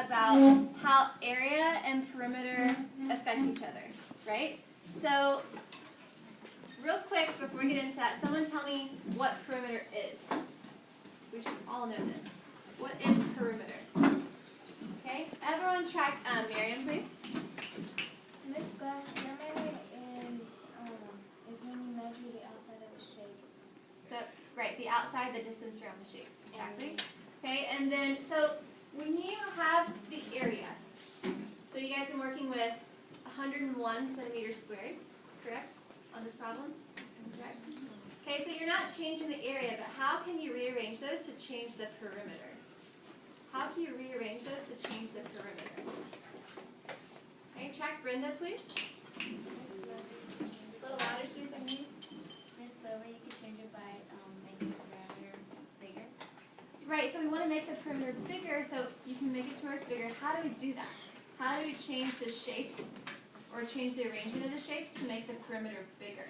about how area and perimeter affect each other, right? So, real quick, before we get into that, someone tell me what perimeter is. We should all know this. What is perimeter? Okay, everyone track Miriam, please. In this class, perimeter is when you measure the outside of a shape. So, right, the outside, the distance around the shape. Exactly. Okay, and then, so when you have the area, so you guys are working with 101 centimeters squared, correct, on this problem? Correct. Okay, so you're not changing the area, but how can you rearrange those to change the perimeter? How can you rearrange those to change the perimeter? Okay, track Brenda, please. A little louder, please, I need. This way you can change it by making the perimeter bigger. Right, so we want to make the perimeter bigger, so you can make it to where it's bigger. How do we do that? How do we change the shapes, or change the arrangement of the shapes to make the perimeter bigger?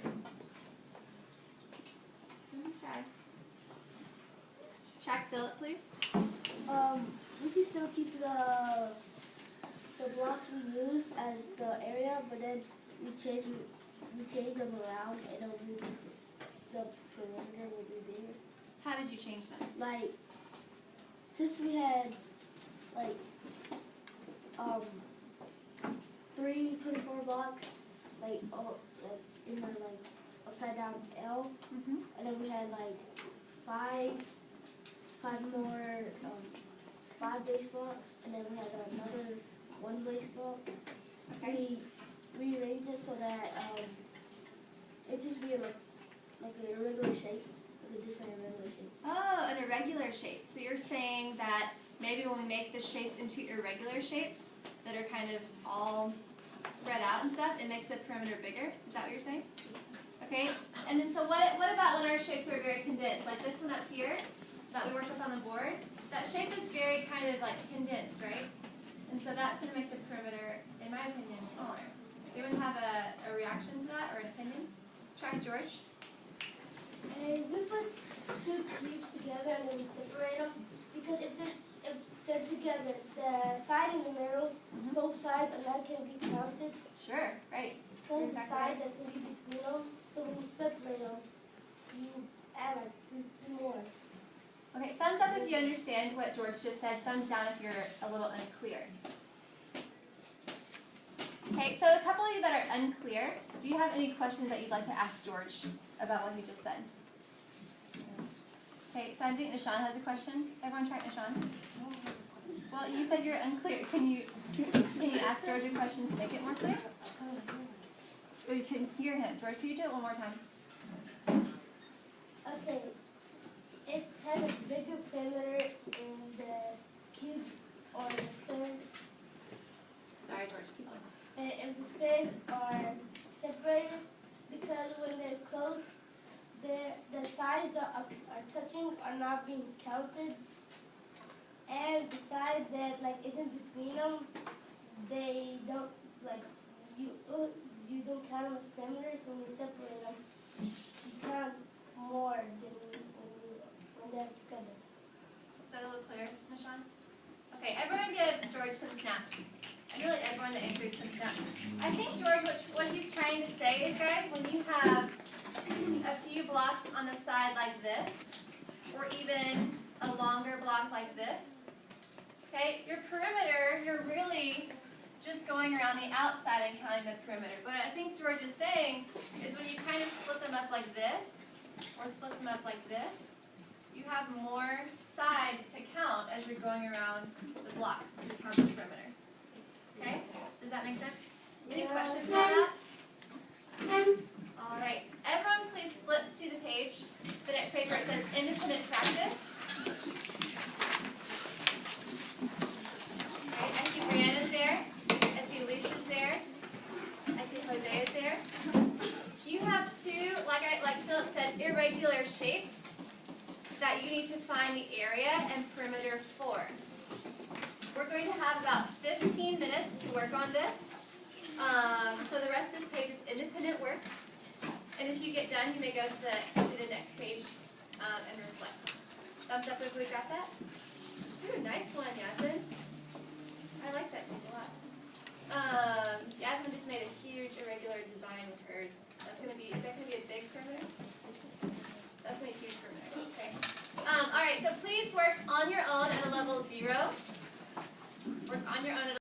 Don't be shy. Track Philip, please. We can still keep the blocks we used as the area, but then we change them around, and it'll be, the perimeter will be bigger. How did you change them? Like, since we had like 3 24 blocks, like in the upside down L, and then we had like five more 5 base blocks, and then we had another 1 base block. Okay. We rearranged it so that it just be like an irregular shape, like a different irregular shape. Oh, an irregular shape. So you're saying that maybe when we make the shapes into irregular shapes that are kind of all spread out and stuff, it makes the perimeter bigger? Is that what you're saying? Okay, and then so what about when our shapes are very condensed? Like this one up here that we worked with on the board, that shape is very kind of like condensed, right? And so that's going to make the perimeter, in my opinion, smaller. Does anyone have a reaction to that or an opinion? Track George. And we put 2 cubes together and then we separate them because if they're together, the side in the middle, both sides, and that can be counted. Sure, right. Plus the Exactly. side that can be between them. So when you separate them, you add like 3 more. Okay, thumbs up if you understand what George just said. Thumbs down if you're a little unclear. Okay, so a couple of you that are unclear, do you have any questions that you'd like to ask George about what he just said? Okay, so I think Nishan has a question. Everyone track Nishan. Well, you said you're unclear. Can you ask George a question to make it more clear? Or you can hear him. George, can you do it one more time? Okay. It has a bigger perimeter in the cube or the square. Sorry, George, keep going. And if the squares are separated, because when they're close, the sides that are touching are not being counted, and the sides that isn't between them, they don't you don't count them as perimeters. When you separate them, you count more than when they're together. Is that a little clearer, Nishan? Okay, everyone give George some snaps. And really everyone that answered some snaps. I think George, what he's trying to say is, guys, when you have a few blocks on the side like this, or even a longer block like this, okay, your perimeter, you're really just going around the outside and counting the perimeter. But I think George is saying is when you kind of split them up like this, or split them up like this, you have more sides to count as you're going around the blocks to count the perimeter. Okay? Does that make sense? Any questions about that? All right. Everyone please flip to the page, the next page where it says independent practice. Okay, I see Brianna's there. I see Lisa's there. I see Jose is there. You have 2, like Philip said, irregular shapes that you need to find the area and perimeter for. We're going to have about 15 minutes to work on this. So the rest of this page is independent work. And if you get done, you may go to the next page and reflect. Thumbs up if we got that. Ooh, nice one, Yasmin. so please work on your own at a level 0. Work on your own at a